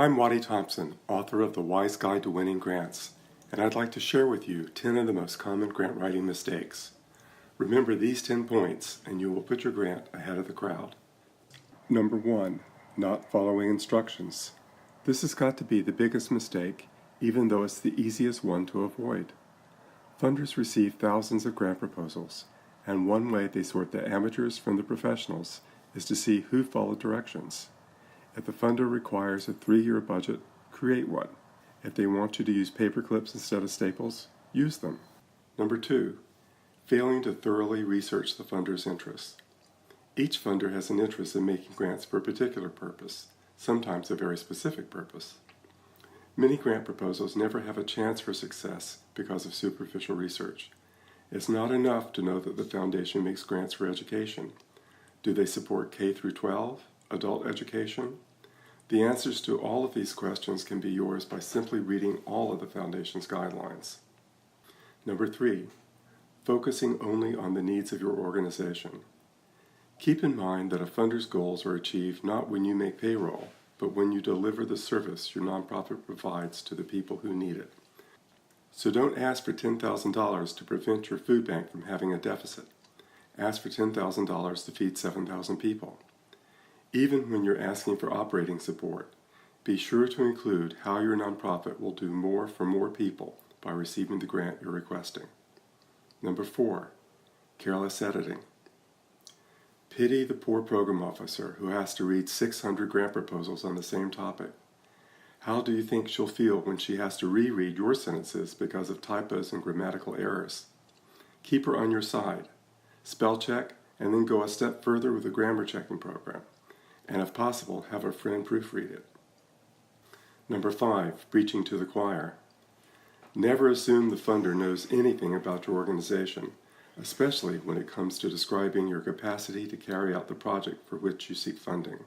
I'm Waddy Thompson, author of The Wise Guide to Winning Grants, and I'd like to share with you 10 of the most common grant writing mistakes. Remember these 10 points and you will put your grant ahead of the crowd. Number 1. Not following instructions. This has got to be the biggest mistake, even though it's the easiest one to avoid. Funders receive thousands of grant proposals, and one way they sort the amateurs from the professionals is to see who followed directions. If the funder requires a 3-year budget, create one. If they want you to use paper clips instead of staples, use them. Number 2. Failing to thoroughly research the funder's interests. Each funder has an interest in making grants for a particular purpose, sometimes a very specific purpose. Many grant proposals never have a chance for success because of superficial research. It's not enough to know that the foundation makes grants for education. Do they support K through 12, adult education? The answers to all of these questions can be yours by simply reading all of the Foundation's guidelines. Number 3, focusing only on the needs of your organization. Keep in mind that a funder's goals are achieved not when you make payroll, but when you deliver the service your nonprofit provides to the people who need it. So don't ask for $10,000 to prevent your food bank from having a deficit. Ask for $10,000 to feed 7,000 people. Even when you're asking for operating support, be sure to include how your nonprofit will do more for more people by receiving the grant you're requesting. Number 4, careless editing. Pity the poor program officer who has to read 600 grant proposals on the same topic. How do you think she'll feel when she has to reread your sentences because of typos and grammatical errors? Keep her on your side. Spell check, and then go a step further with a grammar checking program. And if possible, have a friend proofread it. Number 5, preaching to the choir. Never assume the funder knows anything about your organization, especially when it comes to describing your capacity to carry out the project for which you seek funding.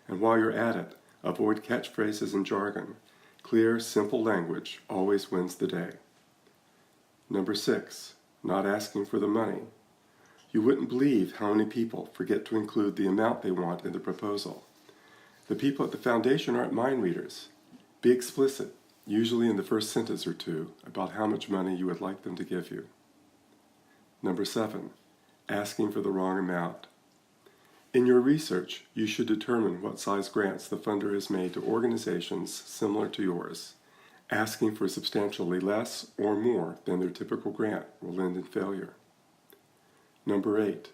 And while you're at it, avoid catchphrases and jargon. Clear, simple language always wins the day. Number 6, not asking for the money. You wouldn't believe how many people forget to include the amount they want in the proposal. The people at the foundation aren't mind readers. Be explicit, usually in the first sentence or two, about how much money you would like them to give you. Number 7, asking for the wrong amount. In your research, you should determine what size grants the funder has made to organizations similar to yours. Asking for substantially less or more than their typical grant will end in failure. Number 8,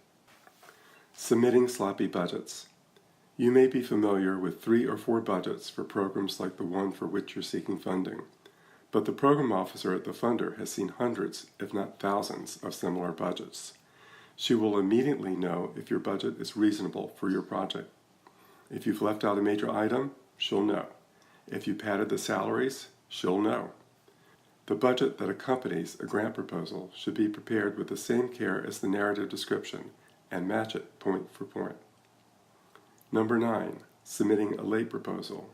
submitting sloppy budgets. You may be familiar with 3 or 4 budgets for programs like the one for which you're seeking funding, but the program officer at the funder has seen hundreds, if not thousands, of similar budgets. She will immediately know if your budget is reasonable for your project. If you've left out a major item, she'll know. If you padded the salaries, she'll know. The budget that accompanies a grant proposal should be prepared with the same care as the narrative description and match it point for point. Number 9, submitting a late proposal.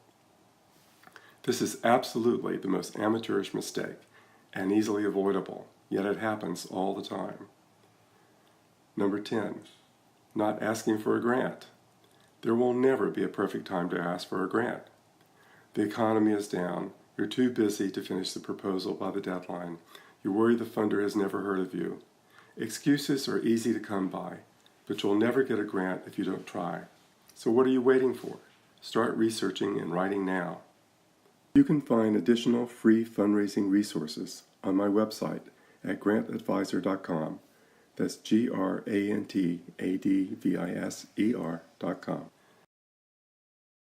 This is absolutely the most amateurish mistake and easily avoidable, yet it happens all the time. Number 10, not asking for a grant. There will never be a perfect time to ask for a grant. The economy is down. You're too busy to finish the proposal by the deadline. You worry the funder has never heard of you. Excuses are easy to come by, but you'll never get a grant if you don't try. So what are you waiting for? Start researching and writing now. You can find additional free fundraising resources on my website at grantadvisor.com. That's grantadvisor.com.